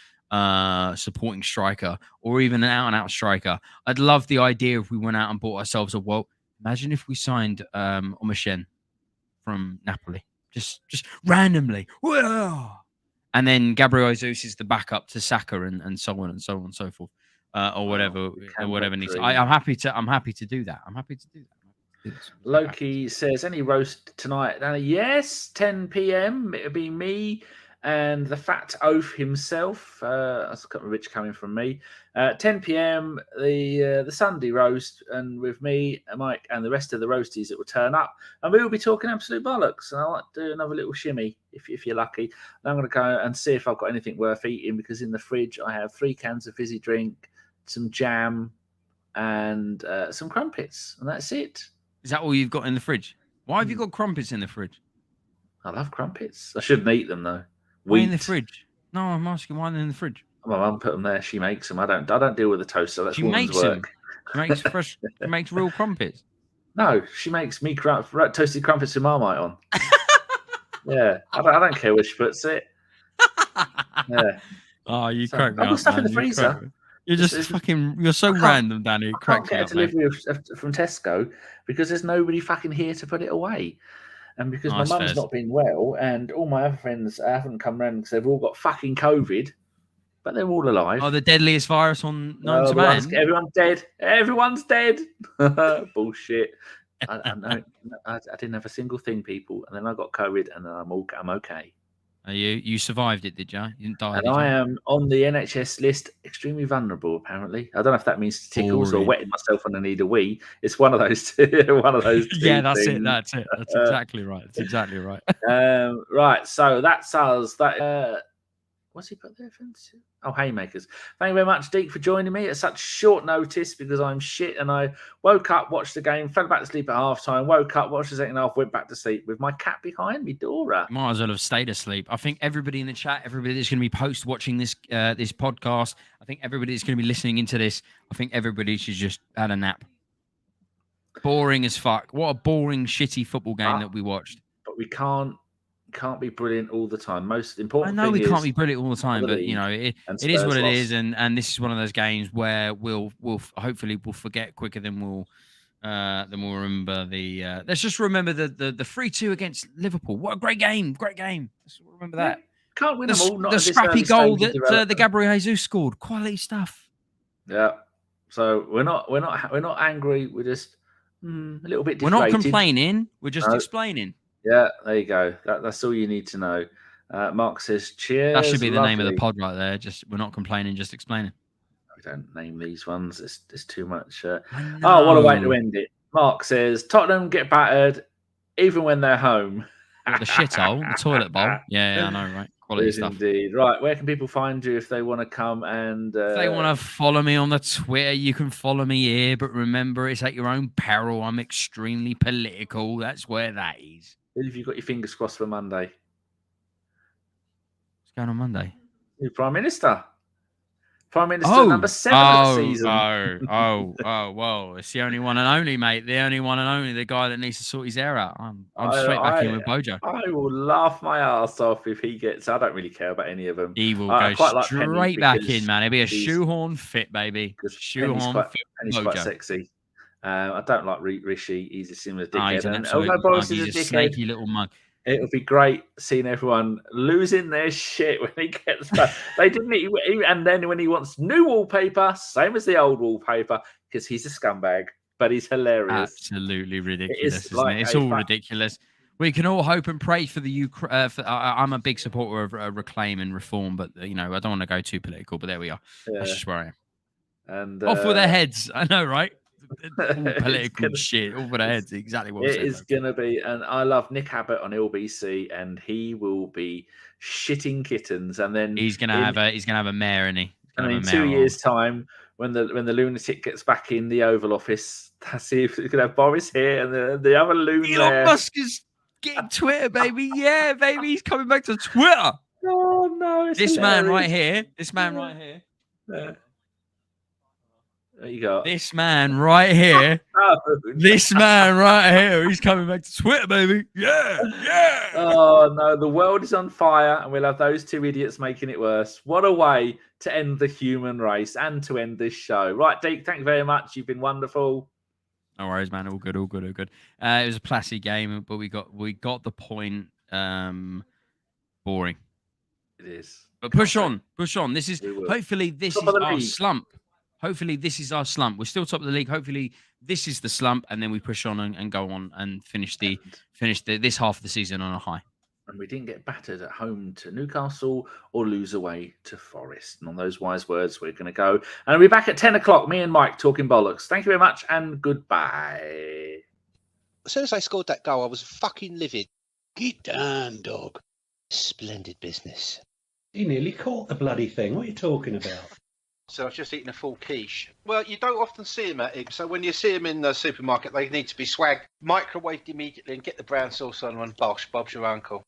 supporting striker or even an out-and-out striker. I'd love the idea if we went out and bought ourselves a world. Imagine if we signed Omoshen from Napoli. Just randomly. Whoa! And then Gabriel Jesus is the backup to Saka and so on and so on and so forth, or whatever needs. I'm happy to do that. Loki says, any roast tonight? Yes, 10 p.m. It'll be me and the Fat Oaf himself. That's a couple of rich coming from me. 10 p.m. the Sunday roast, and with me, Mike, and the rest of the roasties that will turn up, and we will be talking absolute bollocks. And I like to do another little shimmy if you're lucky. And I'm going to go and see if I've got anything worth eating, because in the fridge I have 3 cans of fizzy drink, some jam, and some crumpets, and that's it. Is that all you've got in the fridge? Why have you got crumpets in the fridge? I love crumpets. I shouldn't eat them though. Why in the fridge? No, I'm asking why they're in the fridge. My mum put them there. She makes them. I don't deal with the toaster. That's woman's work. She makes fresh. She makes real crumpets. No, she makes me toasted crumpets with Marmite on. Yeah, I don't care where she puts it. Yeah. Oh, you crack me up. I've got stuff in the freezer. You're just fucking. You're so random, Danny. I can't get a delivery from Tesco because there's nobody fucking here to put it away, and because my mum's not been well, and all my other friends haven't come round because they've all got fucking COVID, but they're all alive. Oh, the deadliest virus known to man. Everyone's dead. Everyone's dead. Bullshit. I didn't have a single thing, people, and then I got COVID, and then I'm okay. You survived it, did you? You didn't die. And I am on the NHS list, extremely vulnerable. Apparently, I don't know if that means tickles or wetting myself when I need a wee. It's one of those. One of those. Yeah, that's things. That's exactly right. That's exactly right. Right. So that's us. That. What's he put there? Oh, haymakers. Thank you very much, Deac, for joining me at such short notice because I'm shit and I woke up, watched the game, fell back to sleep at half-time, woke up, watched the second half, went back to sleep with my cat behind me, Dora. Might as well have stayed asleep. I think everybody in the chat, everybody that's going to be post-watching this this podcast, I think everybody that's going to be listening into this, I think everybody should just had a nap. Boring as fuck. What a boring, shitty football game that we watched. But we can't be brilliant all the time. Most important. I know we can't be brilliant all the time, but you know it is what it is, and this is one of those games where we'll hopefully forget quicker than we'll remember the. Let's just remember the 3-2 against Liverpool. What a great game! Let's remember that. Can't win them all. Not the scrappy goal that the Gabriel Jesus scored. Quality stuff. Yeah. So we're not angry. We're just a little bit deflated. We're not complaining. We're just explaining. Yeah, there you go. That's all you need to know. Mark says, cheers. That should be the name of the lovely. pod right there. Just we're not complaining, just explaining. We don't name these ones. It's too much. I Oh, what a way know. to end it. Mark says, Tottenham get battered even when they're home. What, the shithole, the toilet bowl. Yeah, I know, right? Quality Yes, stuff. indeed. Right, where can people find you if they want to come and... If they want to follow me on the Twitter, you can follow me here. But remember, it's at your own peril. I'm extremely political. That's where that is. Who have you got your fingers crossed for Monday? What's going on Monday? New Prime Minister. Prime Minister number 7 of the season. Well, it's the only one and only, mate. The only one and only. The guy that needs to sort his hair out. I'm straight back in with Bojo. I will laugh my ass off if he gets... I don't really care about any of them. He will go straight back in, man. He'll be a shoehorn fit, baby. Shoehorn fit. And he's quite sexy. I don't like Rishi. He's a similar dickhead. He's an absolute mug. He's a snaky little mug. It'll be great seeing everyone losing their shit when he gets back. They didn't even, and then when he wants new wallpaper, same as the old wallpaper, because he's a scumbag, but he's hilarious. Absolutely ridiculous, isn't it? It's all ridiculous. We can all hope and pray for the Ukraine. I'm a big supporter of reclaim and reform, but I don't want to go too political. But there we are. Yeah. That's just where I am. And off with their heads. I know, right? All political shit over their heads. Exactly what it is going to be. And I love Nick Abbott on LBC, and he will be shitting kittens. And then he's going to have a mayor, isn't he? And in 2 years' time, when the lunatic gets back in the Oval Office, see if he's going to have Boris here and the other loon Elon Musk is getting Twitter, baby. Yeah, baby, he's coming back to Twitter. Oh no! This man right here. This man right here. Yeah. There you go. This man right here. This man right here. He's coming back to Twitter, baby. Yeah, yeah. Oh no, the world is on fire, and we'll have those two idiots making it worse. What a way to end the human race and to end this show. Right, Deac, thank you very much. You've been wonderful. No worries, man. All good, all good, all good. It was a placid game, but we got the point. Boring. It is. But push on. This is hopefully this is our slump. Hopefully this is our slump. We're still top of the league. Hopefully this is the slump, and then we push on and go on and finish this half of the season on a high. And we didn't get battered at home to Newcastle or lose away to Forest. And on those wise words, we're going to go. And we'll be back at 10 o'clock, me and Mike talking bollocks. Thank you very much and goodbye. As soon as I scored that goal, I was fucking livid. Get down, dog. Splendid business. He nearly caught the bloody thing. What are you talking about? So I was just eating a full quiche. Well, you don't often see them at Ibs, so when you see them in the supermarket, they need to be swagged, microwaved immediately, and get the brown sauce on and bosh, Bob's your uncle.